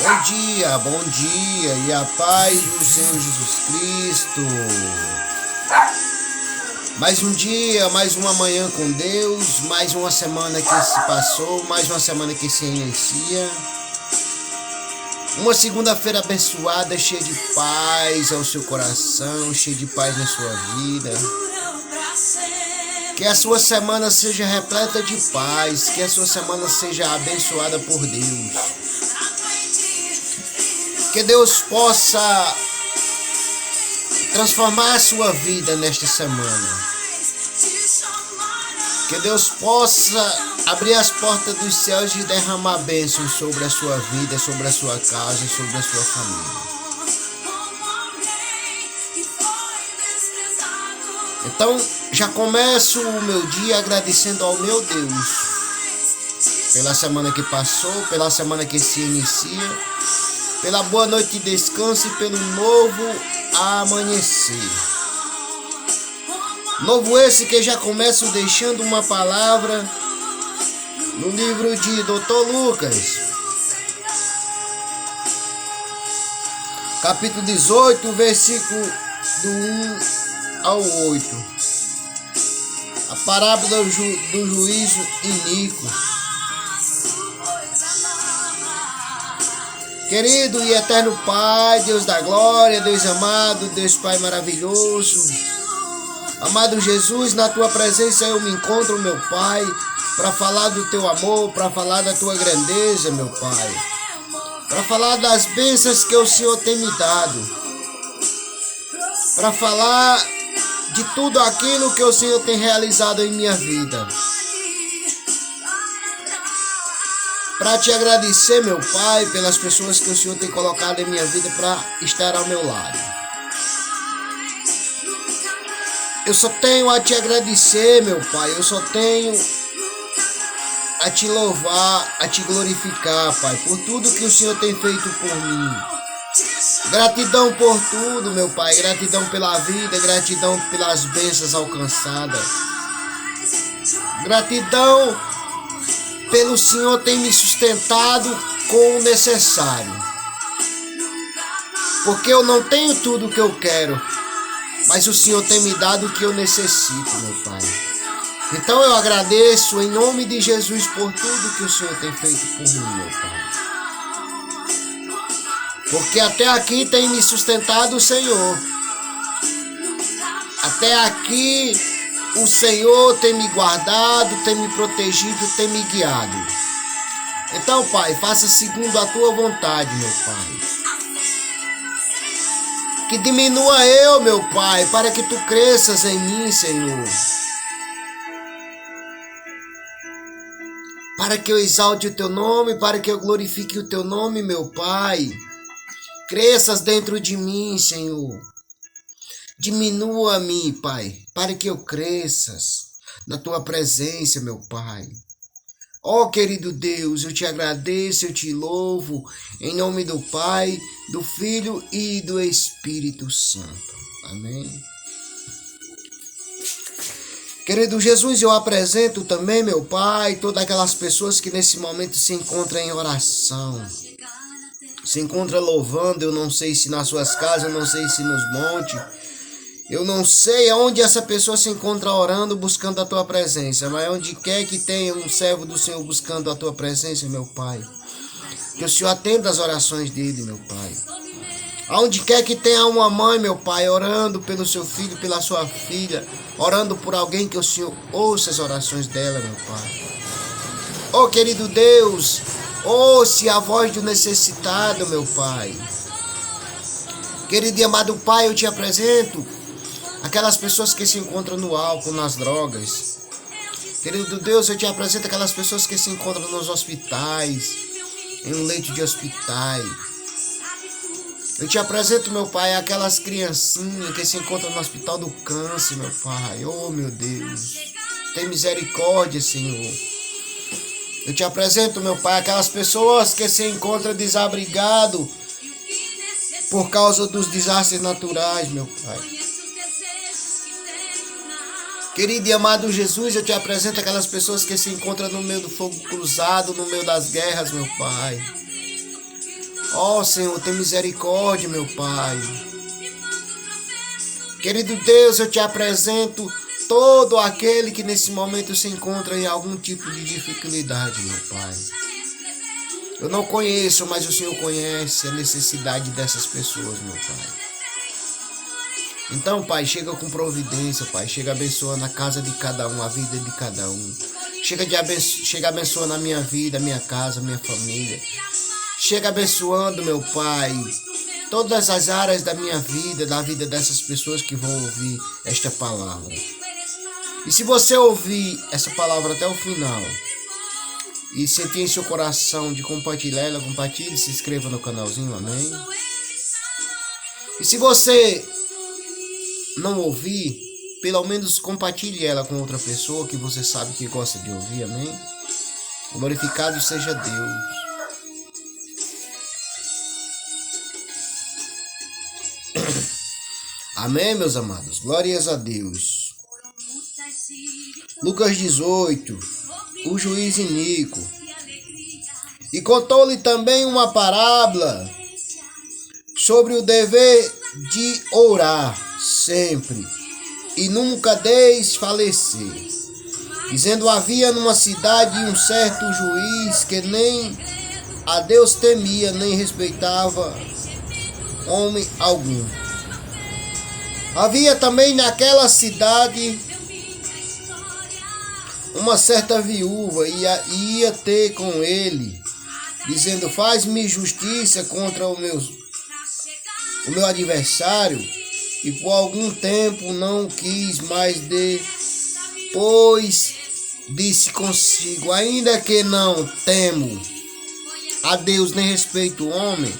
Bom dia e a paz do Senhor Jesus Cristo. Mais um dia, mais uma manhã com Deus, mais uma semana que se passou, mais uma semana que se inicia. Uma segunda-feira abençoada, cheia de paz ao seu coração, cheia de paz na sua vida. Que a sua semana seja repleta de paz, que a sua semana seja abençoada por Deus. Que Deus possa transformar a sua vida nesta semana. Que Deus possa abrir as portas dos céus e derramar bênçãos sobre a sua vida, sobre a sua casa, sobre a sua família. Então, já começo o meu dia agradecendo ao meu Deus pela semana que passou, pela semana que se inicia, pela boa noite de descanso e pelo novo amanhecer. Novo esse que já começo deixando uma palavra no livro de Dr. Lucas, capítulo 18, versículo do 1 ao 8. A parábola do juízo iníquo. Querido e eterno Pai, Deus da glória, Deus amado, Deus Pai maravilhoso, amado Jesus, na Tua presença eu me encontro, meu Pai, para falar do Teu amor, para falar da Tua grandeza, meu Pai, para falar das bênçãos que o Senhor tem me dado, para falar de tudo aquilo que o Senhor tem realizado em minha vida. Para te agradecer, meu Pai, pelas pessoas que o Senhor tem colocado em minha vida para estar ao meu lado. Eu só tenho a te agradecer, meu Pai. Eu só tenho a te louvar, a te glorificar, Pai, por tudo que o Senhor tem feito por mim. Gratidão por tudo, meu Pai. Gratidão pela vida, gratidão pelas bênçãos alcançadas. Gratidão pelo Senhor tem me sustentado com o necessário. Porque eu não tenho tudo o que eu quero, mas o Senhor tem me dado o que eu necessito, meu Pai. Então eu agradeço em nome de Jesus por tudo que o Senhor tem feito por mim, meu Pai. Porque até aqui tem me sustentado o Senhor. Até aqui o Senhor tem me guardado, tem me protegido, tem me guiado. Então, Pai, faça segundo a Tua vontade, meu Pai. Que diminua eu, meu Pai, para que Tu cresças em mim, Senhor. Para que eu exalte o Teu nome, para que eu glorifique o Teu nome, meu Pai. Cresças dentro de mim, Senhor. Diminua-me, Pai, para que eu cresças na Tua presença, meu Pai. Ó, querido Deus, eu te agradeço, eu te louvo, em nome do Pai, do Filho e do Espírito Santo. Amém. Querido Jesus, eu apresento também, meu Pai, todas aquelas pessoas que nesse momento se encontram em oração. Se encontram louvando, eu não sei se nas suas casas, eu não sei se nos montes. Eu não sei aonde essa pessoa se encontra orando, buscando a Tua presença, mas onde quer que tenha um servo do Senhor buscando a Tua presença, meu Pai, que o Senhor atenda as orações dele, meu Pai. Aonde quer que tenha uma mãe, meu Pai, orando pelo seu filho, pela sua filha, orando por alguém, que o Senhor ouça as orações dela, meu Pai. Oh, querido Deus, ouça a voz do necessitado, meu Pai. Querido e amado Pai, eu te apresento aquelas pessoas que se encontram no álcool, nas drogas. Querido Deus, eu te apresento aquelas pessoas que se encontram nos hospitais, em um leito de hospitais. Eu te apresento, meu Pai, aquelas criancinhas que se encontram no hospital do câncer, meu Pai. Oh, meu Deus, tem misericórdia, Senhor. Eu te apresento, meu Pai, aquelas pessoas que se encontram desabrigadas por causa dos desastres naturais, meu Pai. Querido e amado Jesus, eu te apresento aquelas pessoas que se encontram no meio do fogo cruzado, no meio das guerras, meu Pai. Ó Senhor, tem misericórdia, meu Pai. Querido Deus, eu te apresento todo aquele que nesse momento se encontra em algum tipo de dificuldade, meu Pai. Eu não conheço, mas o Senhor conhece a necessidade dessas pessoas, meu Pai. Então, Pai, chega com providência, Pai. Chega abençoando a casa de cada um, a vida de cada um. Chega abençoando a minha vida, a minha casa, a minha família. Chega abençoando, meu Pai, todas as áreas da minha vida, da vida dessas pessoas que vão ouvir esta palavra. E se você ouvir essa palavra até o final e sentir em seu coração de compartilhar ela, compartilhe, se inscreva no canalzinho, amém? E se você não ouvir, pelo menos compartilhe ela com outra pessoa que você sabe que gosta de ouvir, amém? Glorificado seja Deus. Amém, meus amados. Glórias a Deus. Lucas 18. O juiz iníquo. E contou-lhe também uma parábola sobre o dever de orar sempre e nunca desfalecer. Dizendo, havia numa cidade um certo juiz que nem a Deus temia, nem respeitava homem algum. Havia também naquela cidade uma certa viúva e ia ter com ele, dizendo, faz-me justiça contra o meu adversário. E por algum tempo não quis mais, depois disse consigo, ainda que não temo a Deus nem respeito o homem,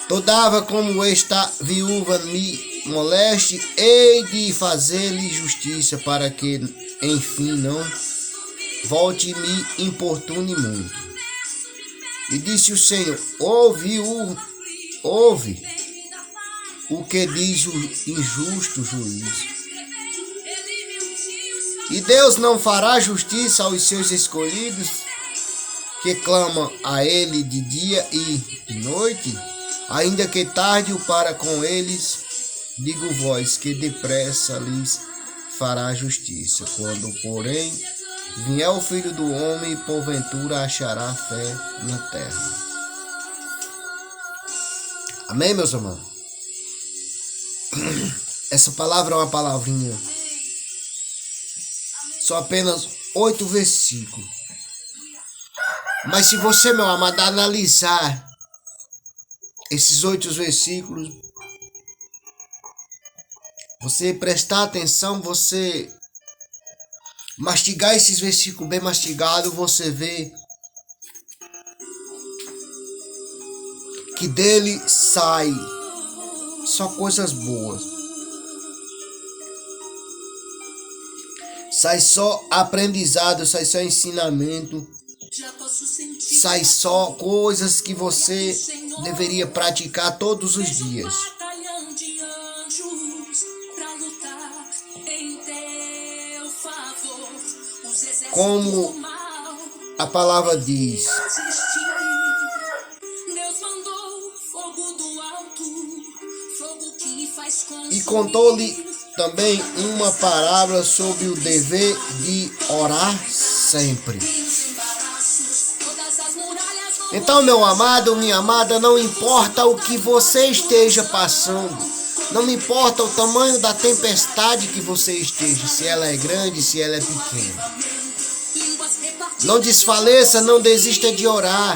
todavia como esta viúva me moleste, hei de fazer-lhe justiça, para que, enfim, não volte e me importune muito. E disse o Senhor, ouve o que diz o injusto juiz. E Deus não fará justiça aos seus escolhidos, que clamam a ele de dia e de noite, ainda que tarde o para com eles. Digo vós que depressa lhes fará justiça. Quando, porém, vier o Filho do Homem, porventura achará fé na terra. Amém, meus irmãos? Essa palavra é uma palavrinha. Só apenas 8 versículos. Mas se você, meu amado, analisar esses 8 versículos, você prestar atenção, você mastigar esses versículos bem mastigados, você vê que dele sai só coisas boas. Sai só aprendizado, sai só ensinamento, sai só coisas que você deveria praticar todos os dias. Como a palavra diz, e contou-lhe também uma parábola sobre o dever de orar sempre. Então, meu amado, minha amada, não importa o que você esteja passando, não importa o tamanho da tempestade que você esteja, se ela é grande, se ela é pequena. Não desfaleça, não desista de orar.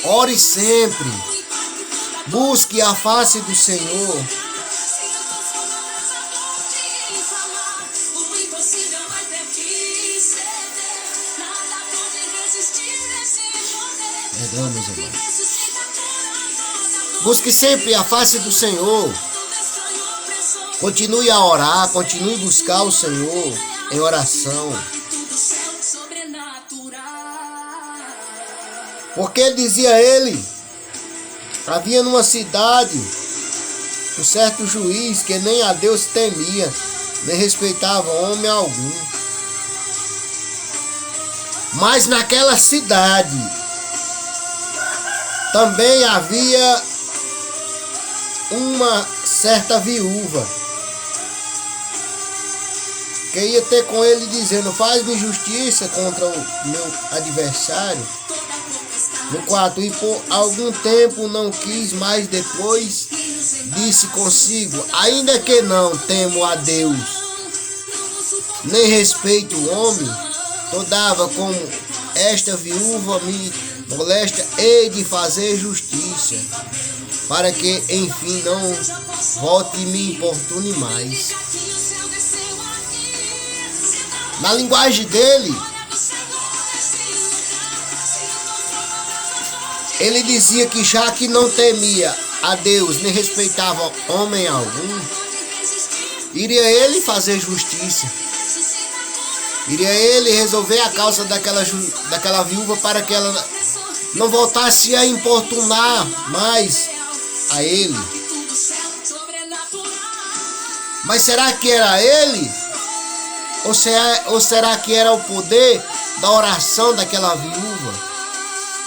Ore sempre. Busque a face do Senhor. Perdão, meus irmãos. Busque sempre a face do Senhor. Continue a orar, continue a buscar o Senhor em oração. Porque dizia ele, havia numa cidade um certo juiz que nem a Deus temia, nem respeitava homem algum. Mas naquela cidade também havia uma certa viúva que ia ter com ele dizendo: faz-me justiça contra o meu adversário. No 4, e por algum tempo não quis, mas depois disse consigo: ainda que não temo a Deus, nem respeito o homem, todavia como esta viúva me molesta, hei de fazer justiça, para que enfim não volte e me importune mais. Na linguagem dele, ele dizia que já que não temia a Deus, nem respeitava homem algum, iria ele fazer justiça. Iria ele resolver a causa daquela viúva para que ela não voltasse a importunar mais a ele. Mas será que era ele? Ou será que era o poder da oração daquela viúva?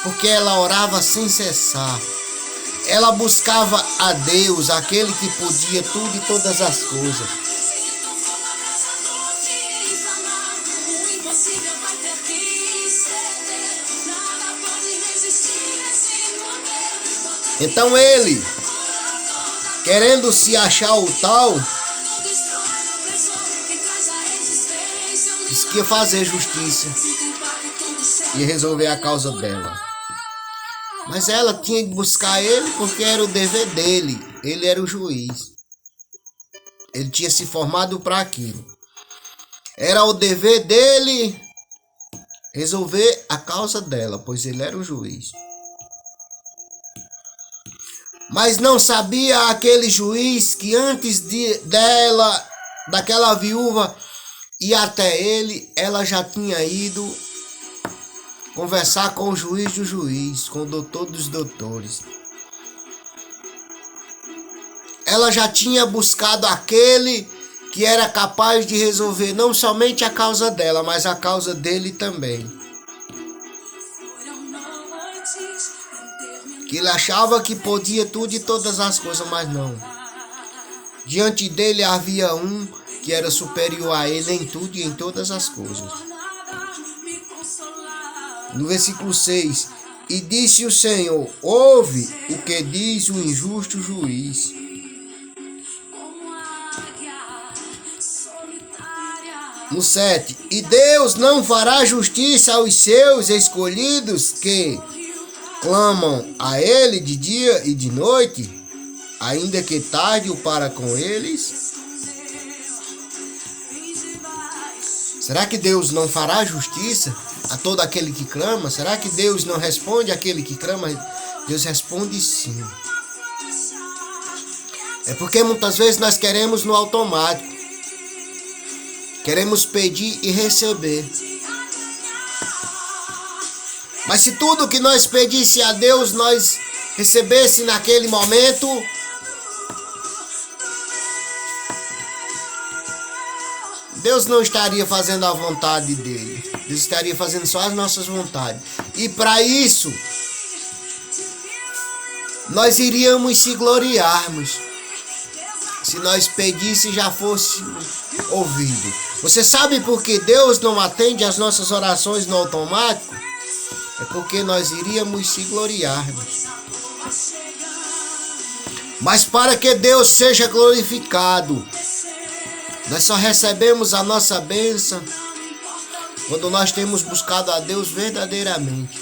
Porque ela orava sem cessar. Ela buscava a Deus, aquele que podia tudo e todas as coisas. Então ele, querendo se achar o tal, disse que ia fazer justiça e resolver a causa dela. Mas ela tinha que buscar ele porque era o dever dele. Ele era o juiz. Ele tinha se formado para aquilo. Era o dever dele resolver a causa dela, pois ele era o juiz. Mas não sabia aquele juiz que antes daquela viúva ir até ele, ela já tinha ido conversar com o juiz do juiz, com o doutor dos doutores. Ela já tinha buscado aquele que era capaz de resolver não somente a causa dela, mas a causa dele também. Que ele achava que podia tudo e todas as coisas, mas não. Diante dele havia um que era superior a ele em tudo e em todas as coisas. No versículo 6, e disse o Senhor: ouve o que diz o injusto juiz. No 7, e Deus não fará justiça aos seus escolhidos que clamam a ele de dia e de noite, ainda que tarde o para com eles? Será que Deus não fará justiça a todo aquele que clama? Será que Deus não responde àquele que clama? Deus responde sim. É porque muitas vezes nós queremos no automático. Queremos pedir e receber. Mas se tudo que nós pedisse a Deus, nós recebesse naquele momento, Deus não estaria fazendo a vontade dele. Deus estaria fazendo só as nossas vontades. E para isso, nós iríamos se gloriarmos. Se nós pedíssemos já fosse ouvido. Você sabe por que Deus não atende as nossas orações no automático? É porque nós iríamos se gloriarmos. Mas para que Deus seja glorificado, nós só recebemos a nossa bênção quando nós temos buscado a Deus verdadeiramente.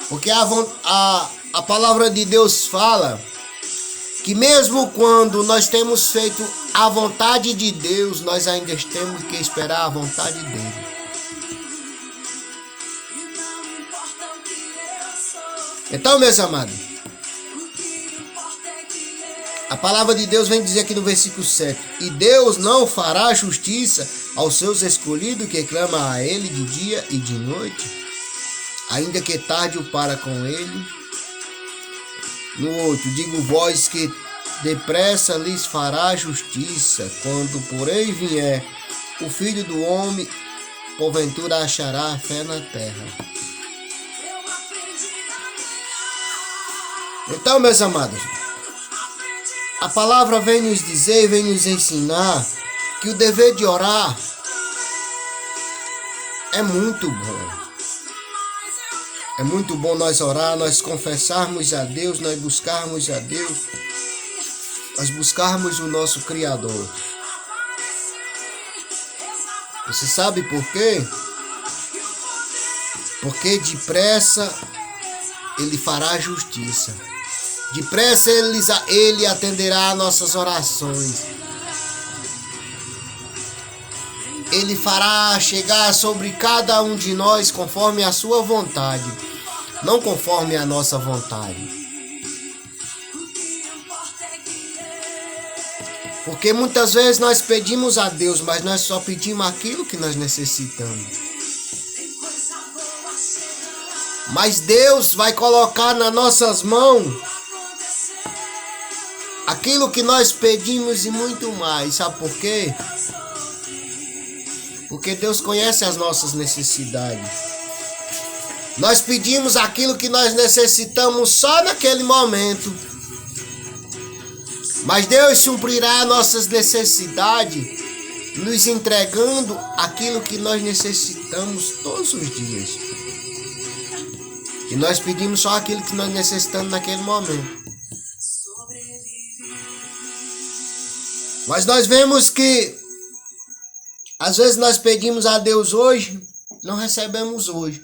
Porque a palavra de Deus fala que mesmo quando nós temos feito a vontade de Deus, nós ainda temos que esperar a vontade dele. Então, meus amados, a palavra de Deus vem dizer aqui no versículo 7: e Deus não fará justiça aos seus escolhidos que clamam a ele de dia e de noite, ainda que tarde o para com ele. No 8, digo vós que depressa lhes fará justiça, quando porém vier o Filho do Homem, porventura achará fé na terra. Então, meus amados, a palavra vem nos dizer, vem nos ensinar que o dever de orar é muito bom. É muito bom nós orar, nós confessarmos a Deus, nós buscarmos a Deus, nós buscarmos o nosso Criador. Você sabe por quê? Porque depressa Ele fará justiça. Depressa Ele atenderá a nossas orações. Ele fará chegar sobre cada um de nós conforme a sua vontade, não conforme a nossa vontade. Porque muitas vezes nós pedimos a Deus, mas nós só pedimos aquilo que nós necessitamos. Mas Deus vai colocar nas nossas mãos aquilo que nós pedimos e muito mais. Sabe por quê? Porque Deus conhece as nossas necessidades. Nós pedimos aquilo que nós necessitamos só naquele momento. Mas Deus suprirá nossas necessidades, nos entregando aquilo que nós necessitamos todos os dias. E nós pedimos só aquilo que nós necessitamos naquele momento. Mas nós vemos que às vezes nós pedimos a Deus hoje, não recebemos hoje.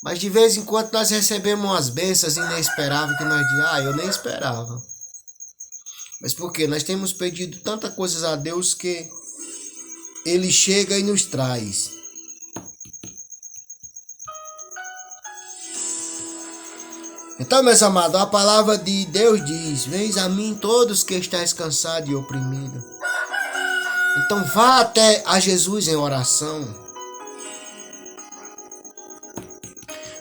Mas de vez em quando nós recebemos umas bênçãos inesperadas que nós dizemos, eu nem esperava. Mas por quê? Nós temos pedido tantas coisas a Deus que Ele chega e nos traz. Então, meus amados, a palavra de Deus diz, vens a mim todos que estáis cansados e oprimidos. Então vá até a Jesus em oração.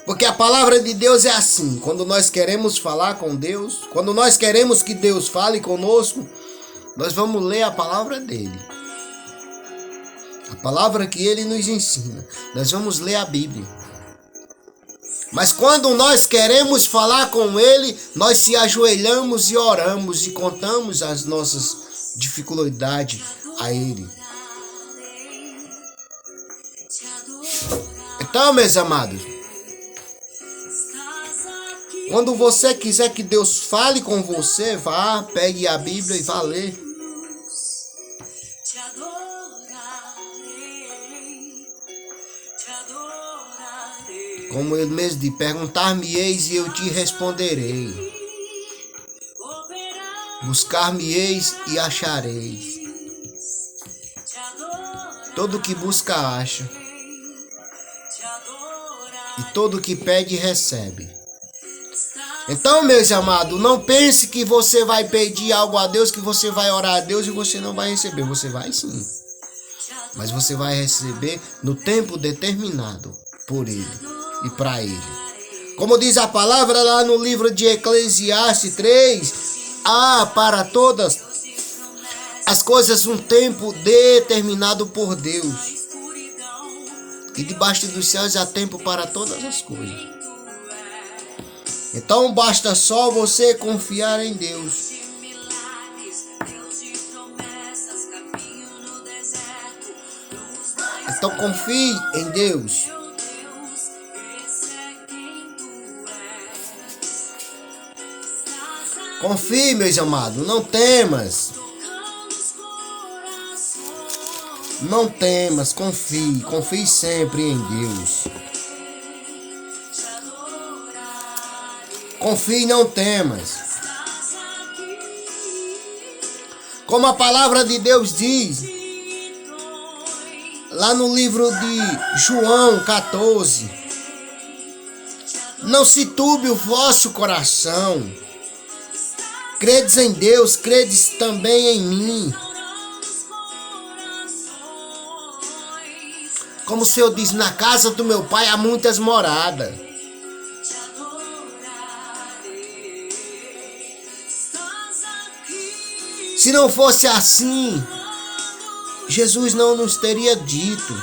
Porque a palavra de Deus é assim, quando nós queremos falar com Deus, quando nós queremos que Deus fale conosco, nós vamos ler a palavra dele. A palavra que ele nos ensina. Nós vamos ler a Bíblia. Mas quando nós queremos falar com ele, nós se ajoelhamos e oramos e contamos as nossas dificuldades a ele. Então, meus amados, quando você quiser que Deus fale com você, vá, pegue a Bíblia e vá ler. Como ele mesmo diz, perguntar-me-eis e eu te responderei. Buscar-me-eis e achareis. Todo que busca, acha. E todo que pede, recebe. Então, meus amados, não pense que você vai pedir algo a Deus, que você vai orar a Deus e você não vai receber. Você vai sim. Mas você vai receber no tempo determinado por Ele e para Ele. Como diz a palavra lá no livro de Eclesiastes 3, há para todas as coisas um tempo determinado por Deus. E debaixo dos céus há tempo para todas as coisas. Então basta só você confiar em Deus. Então confie em Deus. Confie, meus amados, não temas. Não temas, confie sempre em Deus. Confie e não temas. Como a palavra de Deus diz, lá no livro de João 14, não se turbe o vosso coração. Credes em Deus, credes também em mim. Como o Senhor diz, na casa do meu pai há muitas moradas. Se não fosse assim, Jesus não nos teria dito.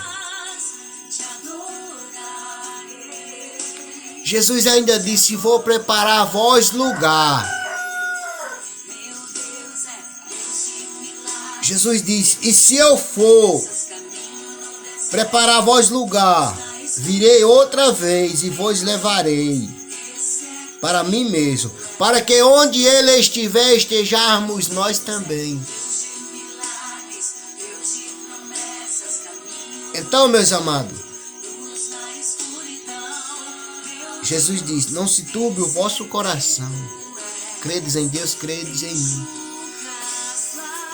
Jesus ainda disse: vou preparar a vós lugar. Jesus disse: e se eu for preparar a vós lugar, virei outra vez e vos levarei para mim mesmo, para que onde ele estiver, estejamos nós também. Então, meus amados, Jesus diz: não se turbe o vosso coração. Credes em Deus, credes em mim.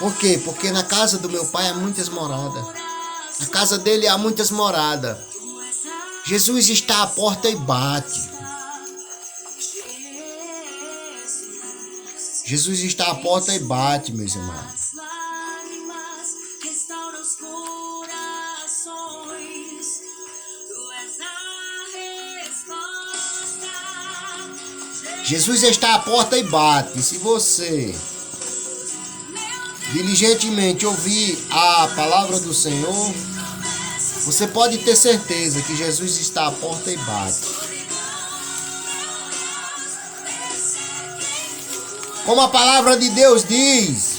Por quê? Porque na casa do meu Pai há muitas moradas. Na casa dele há muitas moradas. Jesus está à porta e bate. Jesus está à porta e bate, meus amados. Jesus está à porta e bate. Se você diligentemente ouvir a palavra do Senhor, você pode ter certeza que Jesus está à porta e bate. Como a palavra de Deus diz,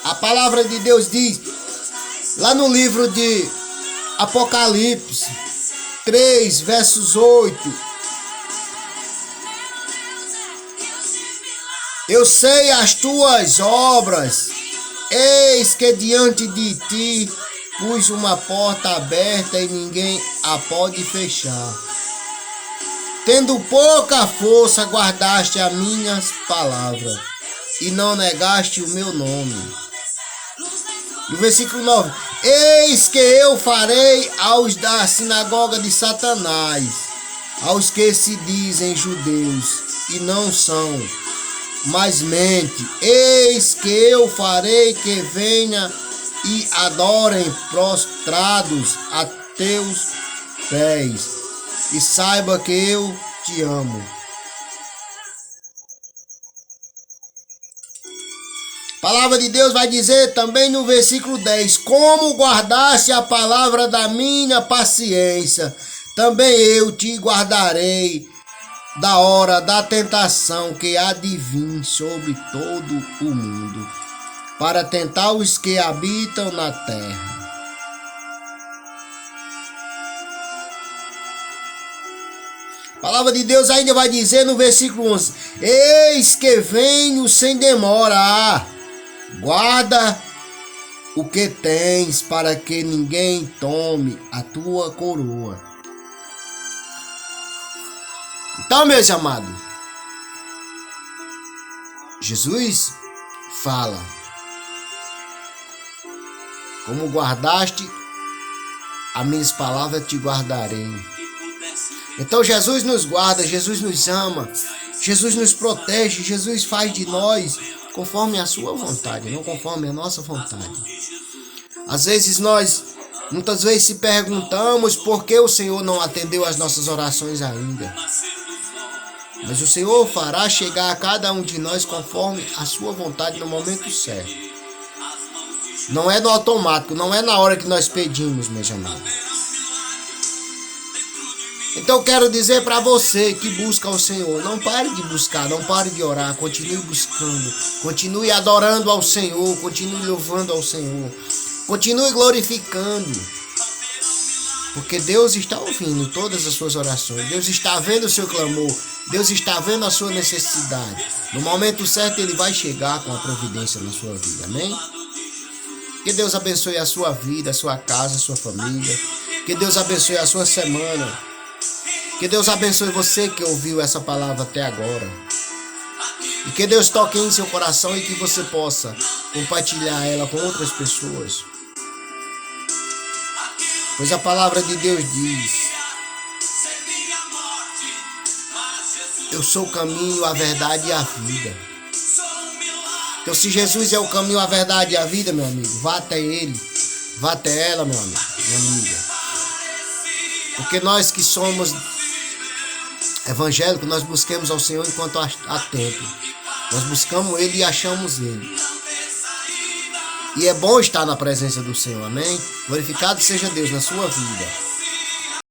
a palavra de Deus diz, lá no livro de Apocalipse 3, versos 8, eu sei as tuas obras, eis que diante de ti pus uma porta aberta e ninguém a pode fechar. Tendo pouca força, guardaste as minhas palavras e não negaste o meu nome. No versículo 9, eis que eu farei aos da sinagoga de Satanás, aos que se dizem judeus e não são, mas mente, eis que eu farei que venha e adorem prostrados a teus pés, e saiba que eu te amo. A palavra de Deus vai dizer também no versículo 10, como guardaste a palavra da minha paciência, também eu te guardarei da hora da tentação que há de vir sobre todo o mundo, para tentar os que habitam na terra. A palavra de Deus ainda vai dizer no versículo 11, eis que venho sem demora, guarda o que tens, para que ninguém tome a tua coroa. Então, meus amados, Jesus fala, como guardaste as minhas palavras, te guardarei. Então Jesus nos guarda, Jesus nos ama, Jesus nos protege, Jesus faz de nós conforme a sua vontade, não conforme a nossa vontade. Às vezes muitas vezes se perguntamos por que o Senhor não atendeu as nossas orações ainda. Mas o Senhor fará chegar a cada um de nós conforme a sua vontade no momento certo. Não é no automático, não é na hora que nós pedimos, meus amados. Então eu quero dizer para você que busca o Senhor, não pare de buscar, não pare de orar, continue buscando, continue adorando ao Senhor, continue louvando ao Senhor, continue glorificando, porque Deus está ouvindo todas as suas orações, Deus está vendo o seu clamor, Deus está vendo a sua necessidade. No momento certo Ele vai chegar com a providência na sua vida, amém? Que Deus abençoe a sua vida, a sua casa, a sua família, que Deus abençoe a sua semana. Que Deus abençoe você que ouviu essa palavra até agora. E que Deus toque em seu coração e que você possa compartilhar ela com outras pessoas. Pois a palavra de Deus diz: eu sou o caminho, a verdade e a vida. Então se Jesus é o caminho, a verdade e a vida, meu amigo, vá até Ele. Vá até ela, meu amigo, minha amiga. Porque nós que somos evangélicos, nós buscamos ao Senhor enquanto há tempo. Nós buscamos Ele e achamos Ele. E é bom estar na presença do Senhor, amém? Glorificado seja Deus na sua vida.